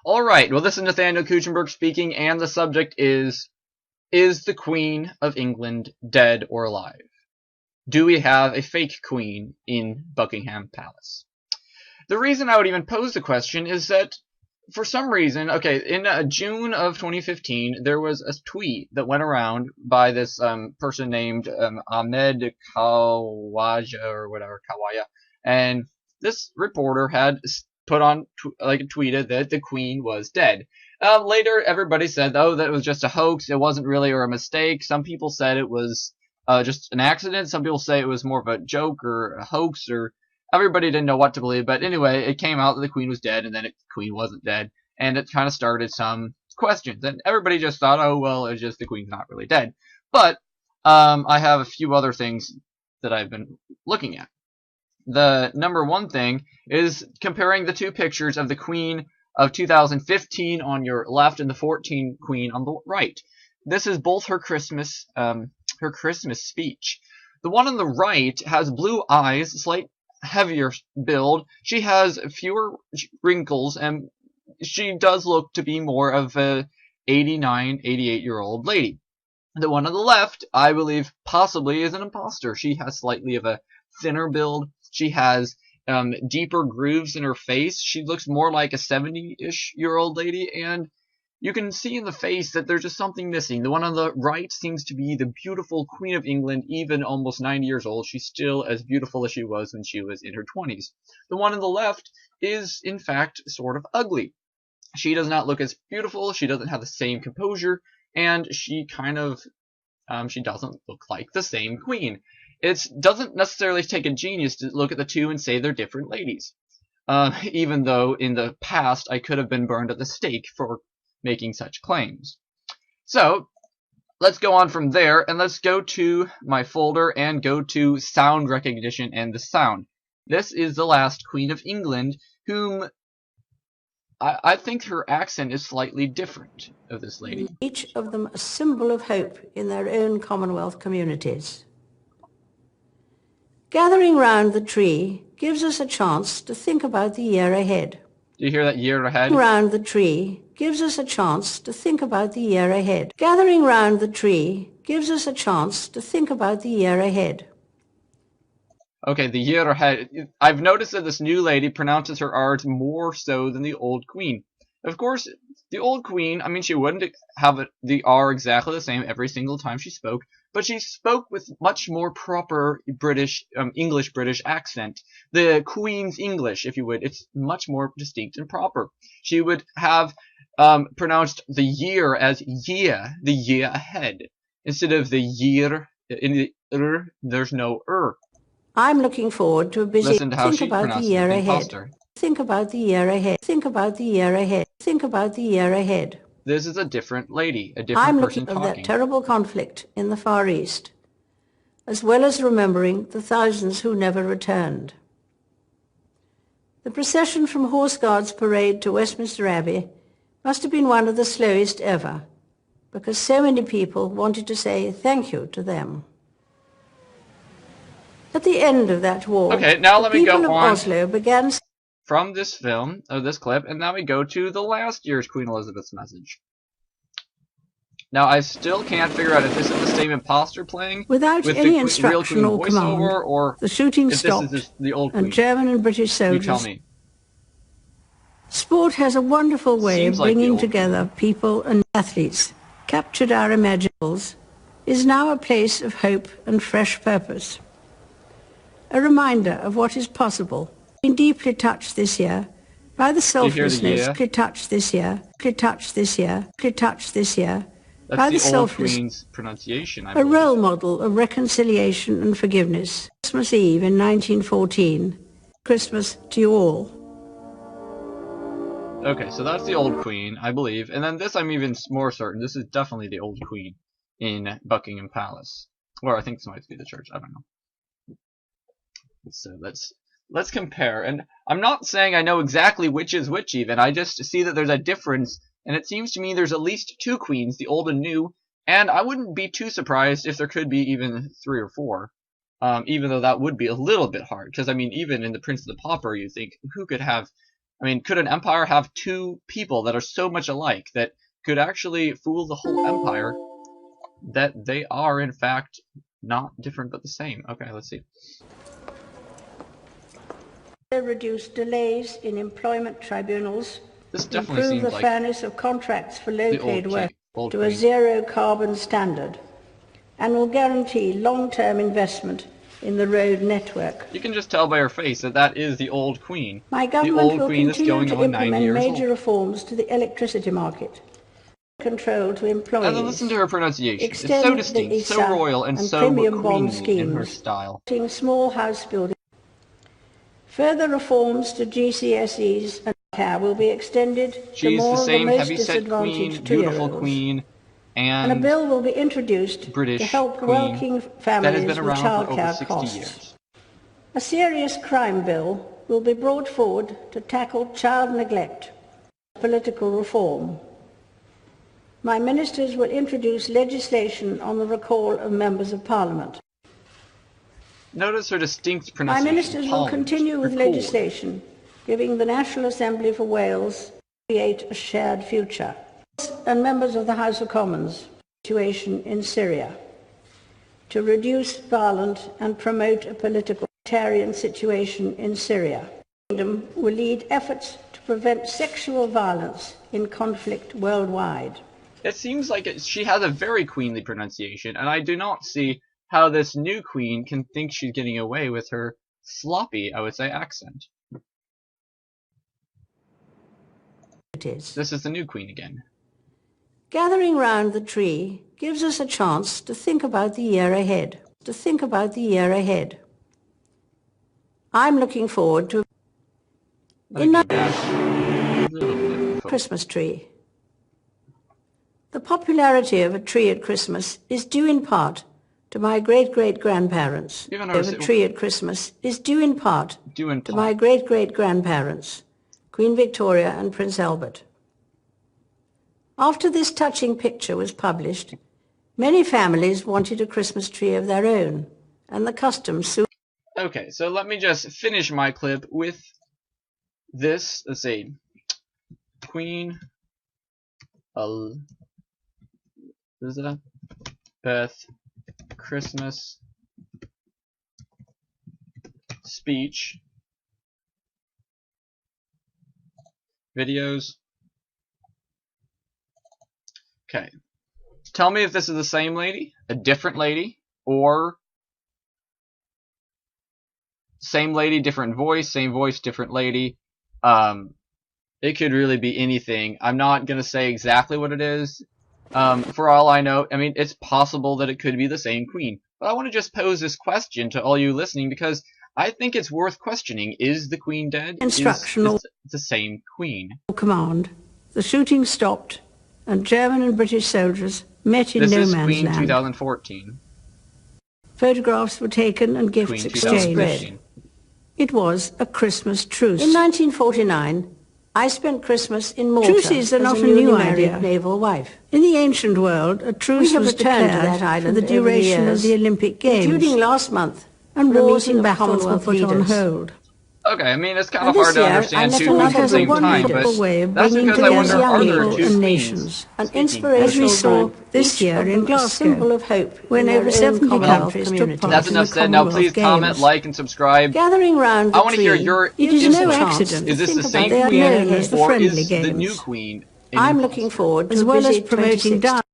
Alright, well this is Nathaniel Kuechenberg speaking, and the subject is the Queen of England dead or alive? Do we have a fake queen in Buckingham Palace? The reason I would even pose the question is that, for some reason, okay, in June of 2015, there was a tweet that went around by this person named Ahmed Kawaja, or whatever, Kawaya, and this reporter had put on, tweeted that the queen was dead. Later, everybody said, oh, that was just a hoax, it wasn't really, or a mistake. Some people said it was just an accident. Some people say it was more of a joke or a hoax, or everybody didn't know what to believe. But anyway, it came out that the queen was dead, and then the queen wasn't dead, and it kind of started some questions. And everybody just thought, oh, well, it's just the queen's not really dead. But I have a few other things that I've been looking at. The number one thing is comparing the two pictures of the Queen of 2015 on your left and the 14 Queen on the right. This is both her Christmas speech. The one on the right has blue eyes, slight heavier build. She has fewer wrinkles, and she does look to be more of a 89, 88-year-old lady. The one on the left, I believe, possibly is an imposter. She has slightly of a thinner build. She has deeper grooves in her face. She looks more like a 70-ish-year-old lady, and you can see in the face that there's just something missing. The one on the right seems to be the beautiful Queen of England, even almost 90 years old. She's still as beautiful as she was when she was in her 20s. The one on the left is, in fact, sort of ugly. She does not look as beautiful. She doesn't have the same composure, and she kind of, she doesn't look like the same queen. It doesn't necessarily take a genius to look at the two and say they're different ladies. Even though in the past I could have been burned at the stake for making such claims. So, let's go on from there, and let's go to my folder and go to sound recognition and the sound. This is the last Queen of England, whom I think her accent is slightly different of this lady. Each of them a symbol of hope in their own Commonwealth communities. Gathering round the tree gives us a chance to think about the year ahead. Do you hear that, year ahead? Round the tree gives us a chance to think about the year ahead. Gathering round the tree gives us a chance to think about the year ahead. Okay, the year ahead. I've noticed that this new lady pronounces her R's more so than the old queen. Of course, the old queen, I mean, she wouldn't have the R exactly the same every single time she spoke, but she spoke with much more proper British, English-British accent. The Queen's English, if you would, it's much more distinct and proper. She would have pronounced the year as year, the year ahead, instead of the year, in the there's no I'm looking forward to a busy Listen to how think she about the pronounces year the ahead. imposter. Think about the year ahead. Think about the year ahead. Think about the year ahead. This is a different lady, a different I'm person looking at talking. that terrible conflict in the Far East, as well as remembering the thousands who never returned. The procession from Horse Guards Parade to Westminster Abbey must have been one of the slowest ever, because so many people wanted to say thank you to them. At the end of that walk, okay, now the let me people go of on Oslo began from this film, or this clip, and now we go to the last year's Queen Elizabeth's message. Now, I still can't figure out if this is the same imposter playing without with any the instruction real or Queen command. voiceover, or The shooting if this stopped, is the old Queen. and German and British You tell soldiers. me. Sport has a wonderful way Seems of like the bringing old together Queen. people and athletes. Captured our imaginables is now a place of hope and fresh purpose. A reminder of what is possible. Been deeply touched this year by the selflessness. Deeply touched this year. Deeply touched this year. Deeply touched this year. That's the old Queen's pronunciation, I a believe. role model of reconciliation and forgiveness. Christmas Eve in 1914. Christmas to you all. Okay, so that's the old Queen, I believe. And then this I'm even more certain. This is definitely the old Queen in Buckingham Palace. Or I think this might be the church. I don't know. So let's compare. And I'm not saying I know exactly which is which even. I just see that there's a difference. And it seems to me there's at least two queens, the old and new. And I wouldn't be too surprised if there could be even 3 or 4. Even though that would be a little bit hard. Because, I mean, even in The Prince of the Pauper, you think, who could have I mean, could an empire have two people that are so much alike that could actually fool the whole empire that they are, in fact, not different but the same? Okay, let's see. Reduce delays in employment tribunals, This definitely improve seems the like fairness of contracts for low-paid work to a queen. zero-carbon standard, and will guarantee long-term investment in the road network. You can just tell by her face that that is the old queen. My government will continue to implement major reforms to the electricity market, control to employees, and then listen to her pronunciation. It's extend so distinct, the so royal, and so premium bond queenly in her schemes, style. Small house building. Further reforms to GCSEs and care will be extended to more of the most disadvantaged 2-year-olds. Beautiful queen, and a bill will be introduced British to help queen working families with childcare costs. Years. A serious crime bill will be brought forward to tackle child neglect, political reform. My ministers will introduce legislation on the recall of members of parliament. Notice her distinct pronunciation. My ministers will continue with legislation giving the National Assembly for Wales create a shared future. And members of the House of Commons, situation in Syria, to reduce violent and promote a political situation in Syria. The Kingdom will lead efforts to prevent sexual violence in conflict worldwide. It seems like she has a very queenly pronunciation, and I do not see how this new queen can think she's getting away with her sloppy, I would say, accent. It is. This is the new queen again. Gathering round the tree gives us a chance to think about the year ahead. I'm looking forward to Christmas tree. The popularity of a tree at Christmas is due in part to my great-great-grandparents. My great-great-grandparents, Queen Victoria and Prince Albert. After this touching picture was published, many families wanted a Christmas tree of their own, and the custom soon... Okay, so let me just finish my clip with this. Let's see. Queen Elizabeth Christmas speech videos. Okay. Tell me if this is the same lady, a different lady, or same lady, different voice, same voice, different lady. It could really be anything. I'm not going to say exactly what it is. For all I know, I mean, it's possible that it could be the same queen. But I want to just pose this question to all you listening because I think it's worth questioning. Is the queen dead? Instructional. Is the same queen? Command. The shooting stopped, and German and British soldiers met in no man's land. This is Queen 2014. Photographs were taken and gifts exchanged. It was a Christmas truce. In 1949, I spent Christmas in Malta. Truces are not a new idea. Naval wife. In the ancient world, a truce was declared to that island for the duration of the Olympic Games, including last month, and wars and battles were put on hold. Okay, I mean, it's kind of hard to understand two queens at the same time, but that's because I wonder, are there two queens? An inspiration we saw this year in Glasgow, symbol of hope, when over 70 countries took part. That's enough said. Now please comment, like, and subscribe. Gathering round the I want to hear your it is no accident. Is this the same queen, or is the new queen? I'm looking forward to as well as promoting dance.